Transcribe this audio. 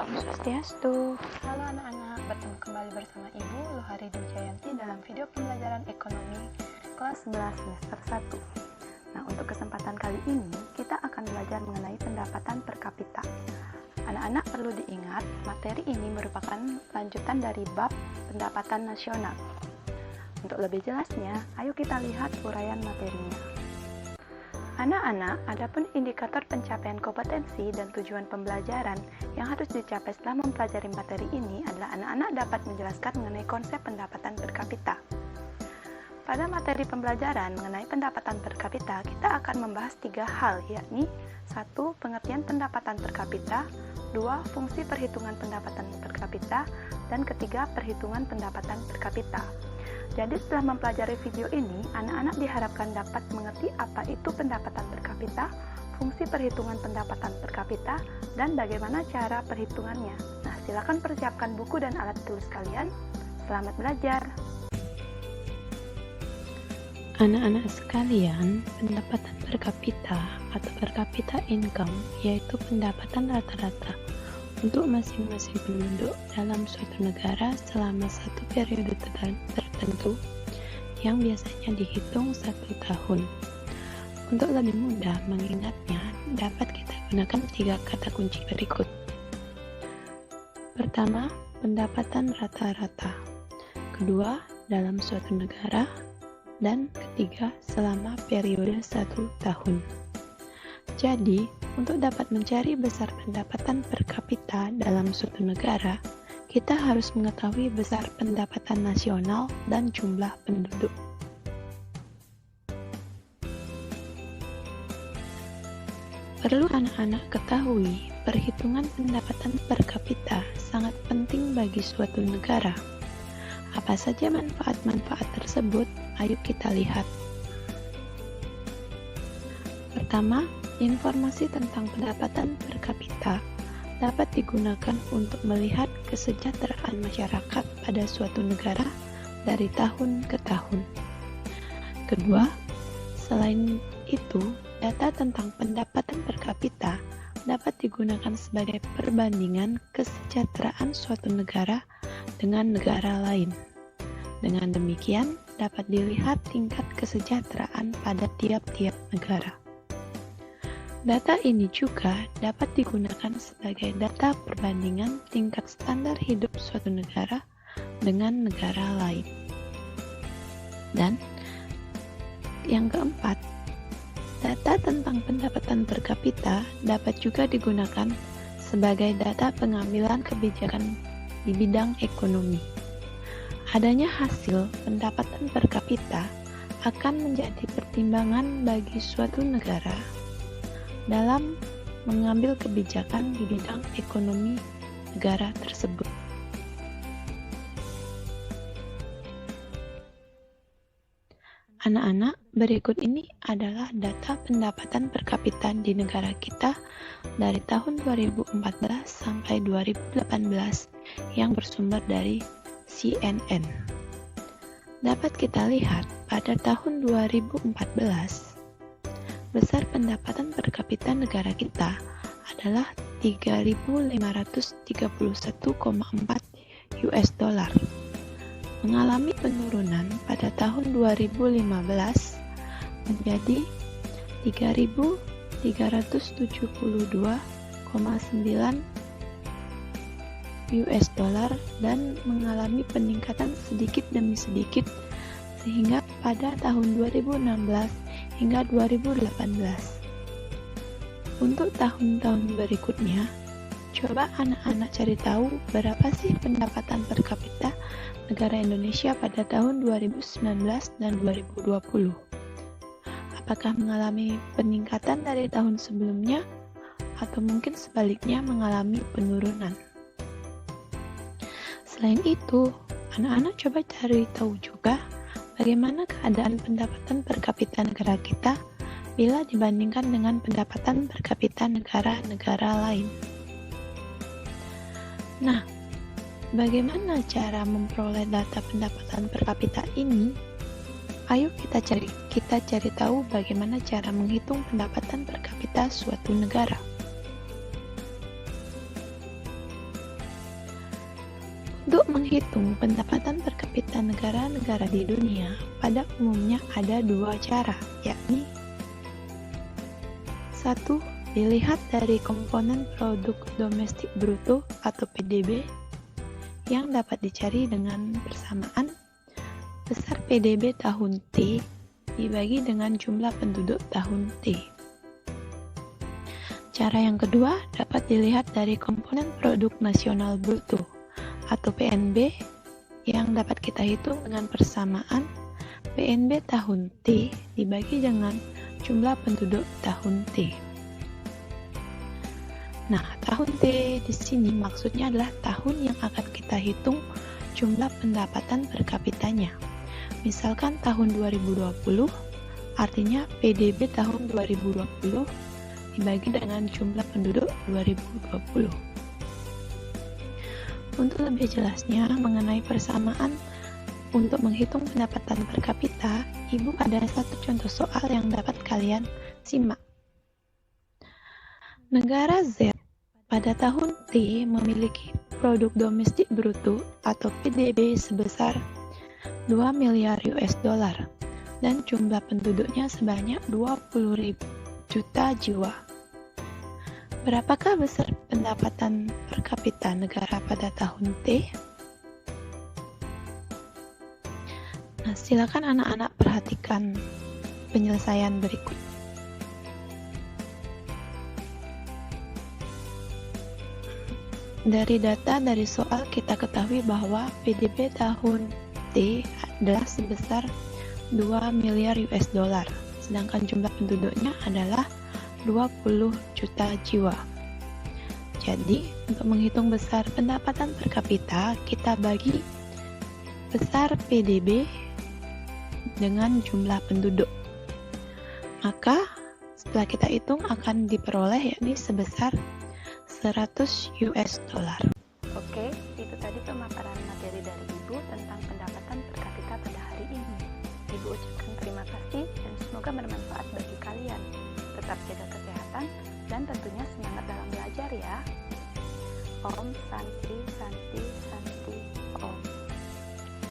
Om Swastiastu. Halo anak-anak, bertemu kembali bersama Ibu Lohari Dujayanti dalam video pembelajaran ekonomi kelas 11 semester 1. Nah, untuk kesempatan kali ini kita akan belajar mengenai pendapatan per kapita. Anak-anak perlu diingat, materi ini merupakan lanjutan dari bab pendapatan nasional. Untuk lebih jelasnya, ayo kita lihat uraian materinya. Anak-anak, adapun indikator pencapaian kompetensi dan tujuan pembelajaran yang harus dicapai setelah mempelajari materi ini adalah anak-anak dapat menjelaskan mengenai konsep pendapatan per kapita. Pada materi pembelajaran mengenai pendapatan per kapita, kita akan membahas 3 hal, yakni 1. Pengertian pendapatan per kapita, 2. Fungsi perhitungan pendapatan per kapita, dan ketiga, perhitungan pendapatan per kapita. Jadi setelah mempelajari video ini, anak-anak diharapkan dapat mengerti apa itu pendapatan per kapita, fungsi perhitungan pendapatan per kapita, dan bagaimana cara perhitungannya. Nah, silakan persiapkan buku dan alat tulis kalian. Selamat belajar. Anak-anak sekalian, pendapatan per kapita atau per kapita income yaitu pendapatan rata-rata untuk masing-masing penduduk dalam suatu negara selama satu periode tertentu yang biasanya dihitung 1 tahun. Untuk lebih mudah mengingatnya, dapat kita gunakan 3 kata kunci berikut. Pertama, pendapatan rata-rata. Kedua, dalam suatu negara. Dan ketiga, selama periode 1 tahun. Jadi, untuk dapat mencari besar pendapatan per kapita dalam suatu negara, kita harus mengetahui besar pendapatan nasional dan jumlah penduduk. Perlu anak-anak ketahui, perhitungan pendapatan per kapita sangat penting bagi suatu negara. Apa saja manfaat-manfaat tersebut? Ayo kita lihat. Pertama, informasi tentang pendapatan per kapita dapat digunakan untuk melihat kesejahteraan masyarakat pada suatu negara dari tahun ke tahun. Kedua, selain itu, data tentang pendapatan per kapita dapat digunakan sebagai perbandingan kesejahteraan suatu negara dengan negara lain. Dengan demikian, dapat dilihat tingkat kesejahteraan pada tiap-tiap negara. Data ini juga dapat digunakan sebagai data perbandingan tingkat standar hidup suatu negara dengan negara lain. Dan yang keempat, data tentang pendapatan per kapita dapat juga digunakan sebagai data pengambilan kebijakan di bidang ekonomi. Adanya hasil pendapatan per kapita akan menjadi pertimbangan bagi suatu negara dalam mengambil kebijakan di bidang ekonomi negara tersebut. Anak-anak, berikut ini adalah data pendapatan per kapita di negara kita dari tahun 2014 sampai 2018 yang bersumber dari CNN. Dapat kita lihat pada tahun 2014, besar pendapatan per kapita negara kita adalah 3.531,4 US dollar, mengalami penurunan pada tahun 2015 menjadi 3.372,9 US dollar dan mengalami peningkatan sedikit demi sedikit sehingga pada tahun 2016 hingga 2018. Untuk tahun-tahun berikutnya, coba anak-anak cari tahu berapa sih pendapatan per kapita negara Indonesia pada tahun 2019 dan 2020. Apakah mengalami peningkatan dari tahun sebelumnya atau mungkin sebaliknya mengalami penurunan? Selain itu, anak-anak coba cari tahu juga bagaimana keadaan pendapatan per kapita negara kita bila dibandingkan dengan pendapatan per kapita negara-negara lain. Nah, bagaimana cara memperoleh data pendapatan per kapita ini? Ayo kita cari tahu bagaimana cara menghitung pendapatan per kapita suatu negara. Untuk menghitung pendapatan per kapita negara-negara di dunia, pada umumnya ada dua cara, yakni 1. Dilihat dari komponen produk domestik bruto atau PDB yang dapat dicari dengan persamaan besar PDB tahun T dibagi dengan jumlah penduduk tahun T. Cara yang kedua dapat dilihat dari komponen produk nasional bruto atau PNB yang dapat kita hitung dengan persamaan PNB tahun T dibagi dengan jumlah penduduk tahun T. Nah, tahun T di sini maksudnya adalah tahun yang akan kita hitung jumlah pendapatan per kapitanya. Misalkan tahun 2020, artinya PDB tahun 2020 dibagi dengan jumlah penduduk 2020. Untuk lebih jelasnya mengenai persamaan untuk menghitung pendapatan per kapita, Ibu ada satu contoh soal yang dapat kalian simak. Negara Z pada tahun T memiliki produk domestik bruto atau PDB sebesar 2 miliar US dollar dan jumlah penduduknya sebanyak 20 juta jiwa. Berapakah besar pendapatan per kapita negara pada tahun T? Nah, silakan anak-anak perhatikan penyelesaian berikut. Dari data dari soal kita ketahui bahwa PDB tahun T adalah sebesar 2 miliar US dollar, sedangkan jumlah penduduknya adalah 20 juta jiwa. Jadi, untuk menghitung besar pendapatan per kapita, kita bagi besar PDB dengan jumlah penduduk. Maka, setelah kita hitung akan diperoleh yakni sebesar 100 US dollar. Oke, itu tadi pemaparan materi dari Ibu tentang pendapatan per kapita pada hari ini. Ibu ucapkan terima kasih dan semoga bermanfaat bagi kalian. Tetap jaga kesehatan dan tentunya semangat dalam belajar ya. Om Santi Santi Santi Om.